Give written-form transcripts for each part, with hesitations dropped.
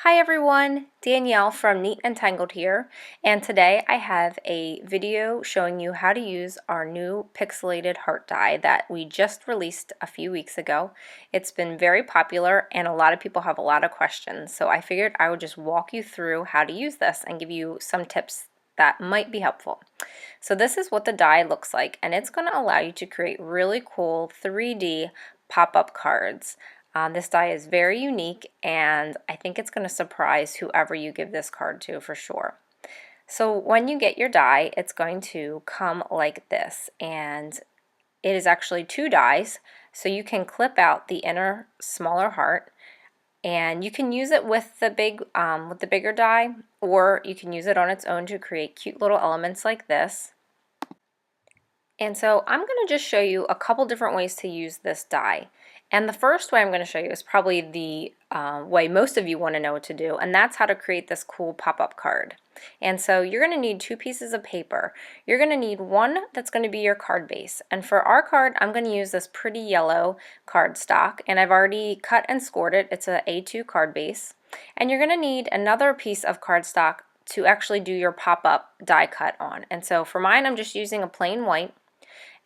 Hi everyone, Danielle from Neat and Tangled here, and today I have a video showing you how to use our new Pixelated Heart die that we just released a few weeks ago. It's been very popular and a lot of people have a lot of questions, so I figured I would just walk you through how to use this and give you some tips that might be helpful. So this is what the die looks like, and it's going to allow you to create really cool 3D pop-up cards. This die is very unique, and I think it's going to surprise whoever you give this card to for sure. So when you get your die, it's going to come like this, and it is actually two dies, so you can clip out the inner smaller heart, and you can use it with the bigger die, or you can use it on its own to create cute little elements like this. And so I'm going to just show you a couple different ways to use this die. And the first way I'm going to show you is probably the way most of you want to know what to do, and that's how to create this cool pop-up card. And so you're going to need two pieces of paper. You're going to need one that's going to be your card base. And for our card, I'm going to use this pretty yellow cardstock, and I've already cut and scored it. It's a A2 card base. And you're going to need another piece of cardstock to actually do your pop-up die cut on. And so for mine, I'm just using a plain white.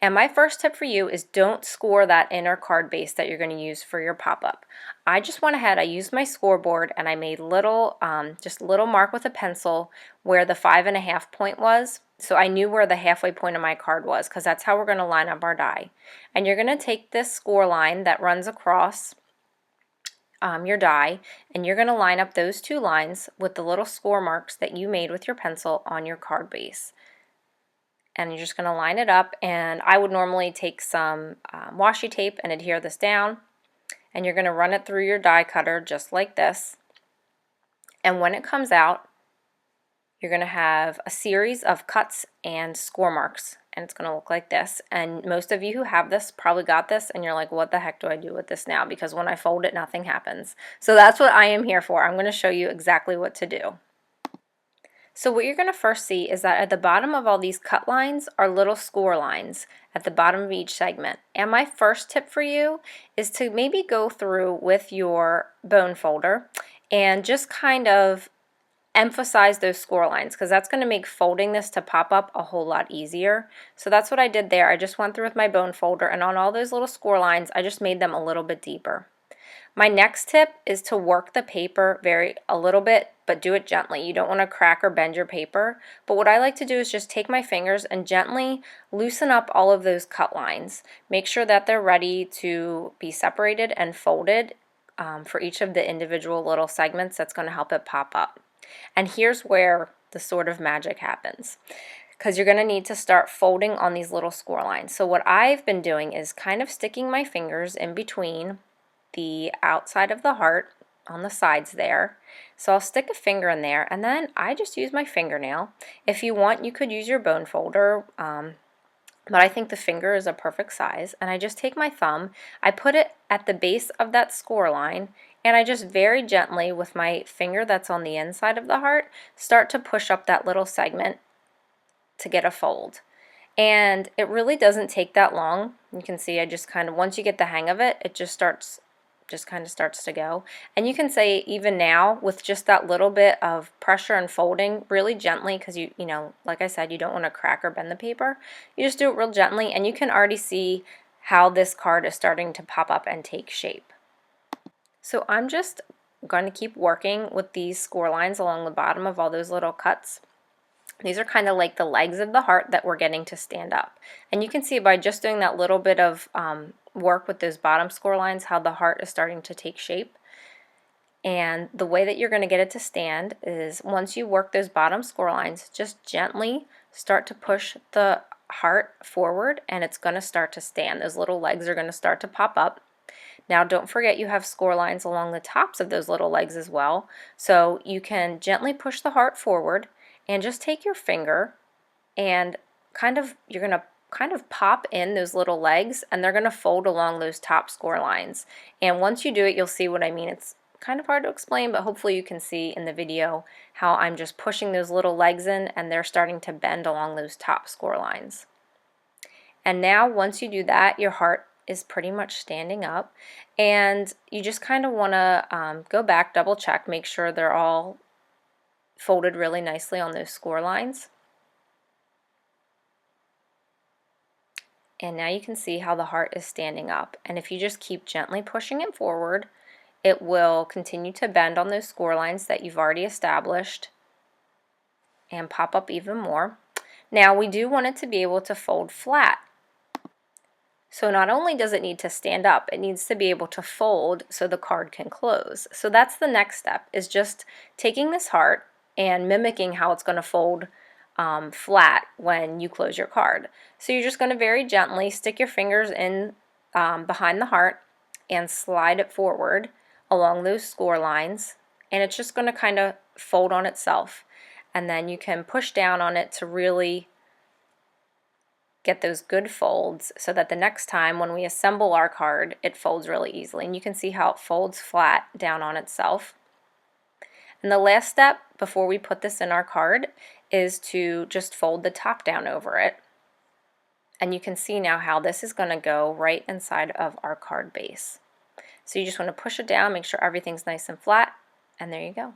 And my first tip for you is don't score that inner card base that you're going to use for your pop-up. I just went ahead, I used my scoreboard, and I made just little mark with a pencil where the 5.5 point was. So I knew where the halfway point of my card was, because that's how we're going to line up our die. And you're going to take this score line that runs across your die, and you're going to line up those two lines with the little score marks that you made with your pencil on your card base. And you're just going to line it up, and I would normally take some washi tape and adhere this down, and you're going to run it through your die cutter just like this. And when it comes out, you're going to have a series of cuts and score marks, and it's going to look like this. And most of you who have this probably got this, and you're like, what the heck do I do with this now? Because when I fold it, nothing happens. So that's what I am here for. I'm going to show you exactly what to do. So what you're going to first see is that at the bottom of all these cut lines are little score lines at the bottom of each segment. And my first tip for you is to maybe go through with your bone folder and just kind of emphasize those score lines, because that's going to make folding this to pop up a whole lot easier. So that's what I did there. I just went through with my bone folder, and on all those little score lines, I just made them a little bit deeper. My next tip is to work the paper a little bit, but do it gently. You don't want to crack or bend your paper. But what I like to do is just take my fingers and gently loosen up all of those cut lines. Make sure that they're ready to be separated and folded for each of the individual little segments. That's going to help it pop up. And here's where the sort of magic happens, because you're going to need to start folding on these little score lines. So what I've been doing is kind of sticking my fingers in between the outside of the heart on the sides there. So I'll stick a finger in there, and then I just use my fingernail. If you want, you could use your bone folder, but I think the finger is a perfect size. And I just take my thumb, I put it at the base of that score line, and I just very gently with my finger that's on the inside of the heart start to push up that little segment to get a fold. And it really doesn't take that long. You can see I just kind of, once you get the hang of it, it just kind of starts to go. And you can say even now with just that little bit of pressure and folding really gently, because you know, like I said, you don't want to crack or bend the paper. You just do it real gently, and you can already see how this card is starting to pop up and take shape. So I'm just going to keep working with these score lines along the bottom of all those little cuts. These are kind of like the legs of the heart that we're getting to stand up. And you can see by just doing that little bit of work with those bottom score lines how the heart is starting to take shape. And the way that you're going to get it to stand is once you work those bottom score lines, just gently start to push the heart forward, and it's going to start to stand. Those little legs are going to start to pop up. Now don't forget you have score lines along the tops of those little legs as well. So you can gently push the heart forward, and just take your finger and you're going to kind of pop in those little legs, and they're going to fold along those top score lines. And once you do it, you'll see what I mean. It's kind of hard to explain, but hopefully you can see in the video how I'm just pushing those little legs in, and they're starting to bend along those top score lines. And now once you do that, your heart is pretty much standing up, and you just kind of want to go back, double check, make sure they're all folded really nicely on those score lines. And now you can see how the heart is standing up, and if you just keep gently pushing it forward, it will continue to bend on those score lines that you've already established and pop up even more. Now we do want it to be able to fold flat. So not only does it need to stand up, it needs to be able to fold so the card can close. So that's the next step, is just taking this heart and mimicking how it's going to fold flat when you close your card. So you're just going to very gently stick your fingers in behind the heart and slide it forward along those score lines, and it's just going to kind of fold on itself. And then you can push down on it to really get those good folds so that the next time when we assemble our card, it folds really easily. And you can see how it folds flat down on itself. And the last step before we put this in our card is to just fold the top down over it. And you can see now how this is going to go right inside of our card base. So you just want to push it down, make sure everything's nice and flat, and there you go.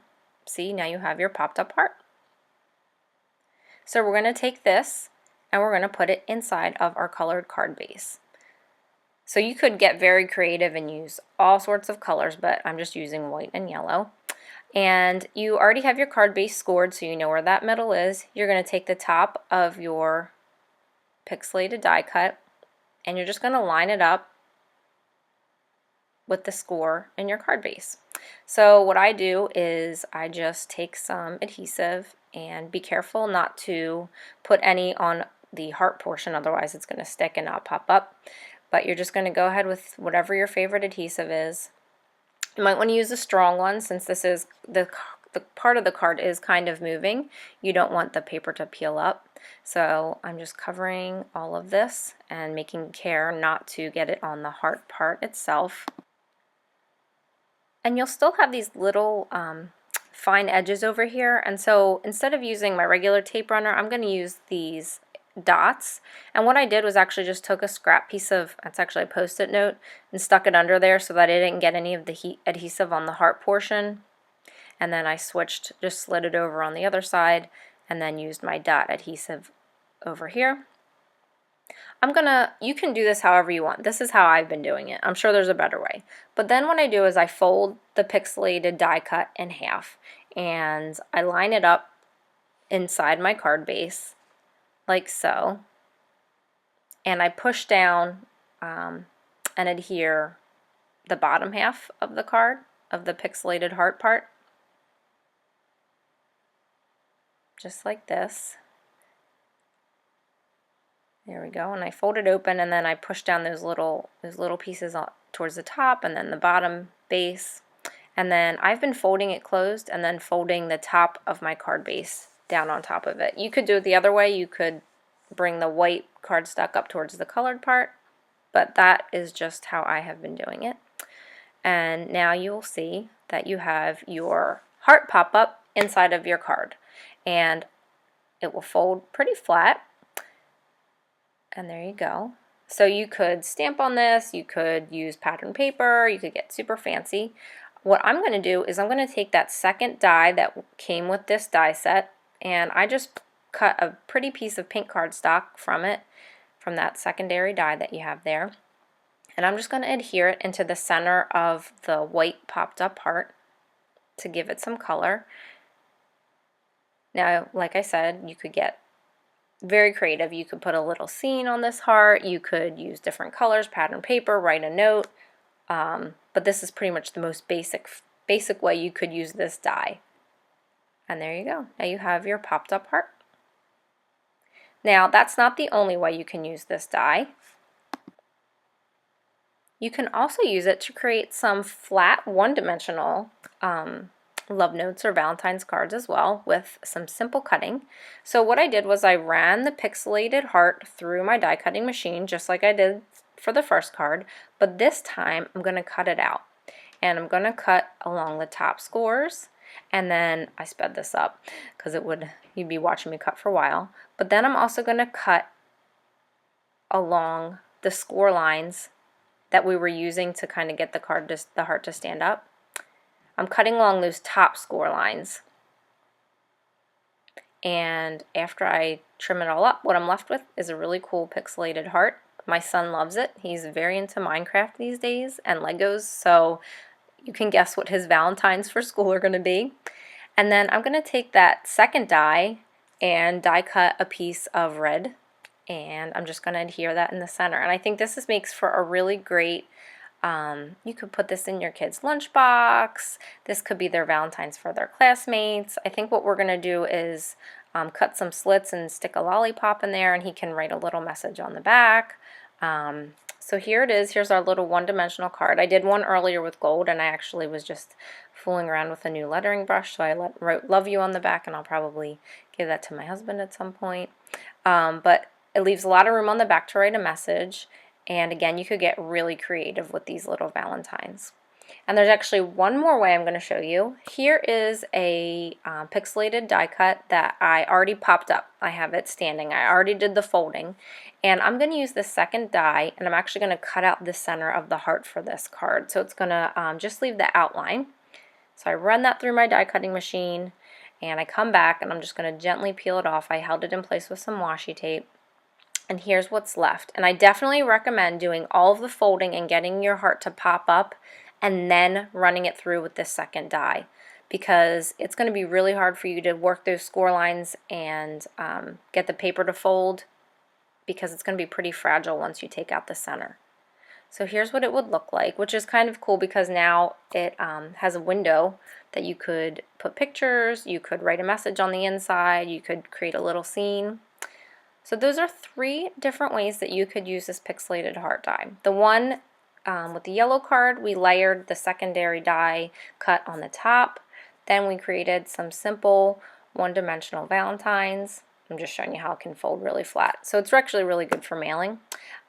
See, now you have your popped up heart. So we're going to take this and we're going to put it inside of our colored card base. So you could get very creative and use all sorts of colors, but I'm just using white and yellow. And you already have your card base scored, so you know where that middle is. You're going to take the top of your pixelated die cut and you're just going to line it up with the score in your card base. So what I do is I just take some adhesive, and be careful not to put any on the heart portion, otherwise it's going to stick and not pop up. But you're just going to go ahead with whatever your favorite adhesive is. You might want to use a strong one, since this is the part of the card is kind of moving. You don't want the paper to peel up. So I'm just covering all of this and making care not to get it on the heart part itself. And you'll still have these little fine edges over here, and so instead of using my regular tape runner, I'm going to use these dots. And what I did was actually just took a scrap piece of, it's actually a post-it note, and stuck it under there so that I didn't get any of the adhesive on the heart portion. And then I switched, just slid it over on the other side, and then used my dot adhesive over here. You can do this however you want. This is how I've been doing it. I'm sure there's a better way. But then what I do is I fold the pixelated die cut in half, and I line it up inside my card base like so, and I push down and adhere the bottom half of the card, of the pixelated heart part, just like this. There we go, and I fold it open, and then I push down those little pieces towards the top, and then the bottom base. And then I've been folding it closed and then folding the top of my card base down on top of it. You could do it the other way. You could bring the white cardstock up towards the colored part, but that is just how I have been doing it. And now you'll see that you have your heart pop-up inside of your card, and it will fold pretty flat. And there you go. So you could stamp on this, you could use pattern paper, you could get super fancy. What I'm going to do is I'm going to take that second die that came with this die set, and I just cut a pretty piece of pink cardstock from it, from that secondary die that you have there. And I'm just going to adhere it into the center of the white popped up heart to give it some color. Now, like I said, you could get very creative. You could put a little scene on this heart, you could use different colors, pattern paper, write a note, but this is pretty much the most basic way you could use this die. And there you go. Now you have your popped up heart. Now that's not the only way you can use this die. You can also use it to create some flat one-dimensional love notes or Valentine's cards as well, with some simple cutting. So what I did was I ran the pixelated heart through my die cutting machine just like I did for the first card, but this time I'm going to cut it out, and I'm going to cut along the top scores, and then I sped this up because you'd be watching me cut for a while, but then I'm also going to cut along the score lines that we were using to kind of get the heart to stand up. I'm cutting along those top score lines. And after I trim it all up, what I'm left with is a really cool pixelated heart. My son loves it. He's very into Minecraft these days and Legos, so you can guess what his Valentines for school are going to be. And then I'm going to take that second die and die cut a piece of red, and I'm just going to adhere that in the center. And I think this makes for a really great, you could put this in your kid's lunchbox. This could be their Valentines for their classmates. I think what we're going to do is cut some slits and stick a lollipop in there, and he can write a little message on the back. So here it is. Here's our little one-dimensional card. I did one earlier with gold, and I actually was just fooling around with a new lettering brush, so I wrote love you on the back, and I'll probably give that to my husband at some point. But it leaves a lot of room on the back to write a message, and again, you could get really creative with these little Valentines. And there's actually one more way I'm going to show you. Here is a pixelated die cut that I already popped up. I have it standing. I already did the folding. And I'm going to use the second die, and I'm actually going to cut out the center of the heart for this card. So it's going to just leave the outline. So I run that through my die cutting machine, and I come back, and I'm just going to gently peel it off. I held it in place with some washi tape. And here's what's left. And I definitely recommend doing all of the folding and getting your heart to pop up and then running it through with this second die, because it's going to be really hard for you to work those score lines and get the paper to fold, because it's going to be pretty fragile once you take out the center. So here's what it would look like, which is kind of cool because now it has a window that you could put pictures, you could write a message on the inside, you could create a little scene. So those are 3 different ways that you could use this pixelated heart die. The one with the yellow card, we layered the secondary die cut on the top. Then we created some simple one-dimensional Valentines. I'm just showing you how it can fold really flat. So it's actually really good for mailing.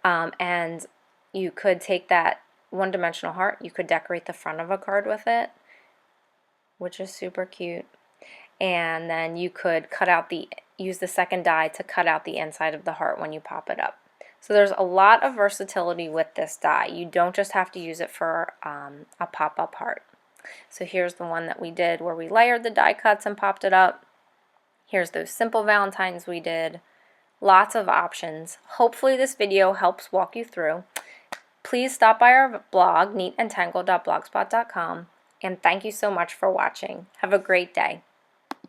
And you could take that one-dimensional heart, you could decorate the front of a card with it, which is super cute. And then you could use the second die to cut out the inside of the heart when you pop it up. So there's a lot of versatility with this die. You don't just have to use it for a pop-up heart. So here's the one that we did where we layered the die cuts and popped it up. Here's those simple Valentines we did. Lots of options. Hopefully this video helps walk you through. Please stop by our blog, neatantangled.blogspot.com, and thank you so much for watching. Have a great day.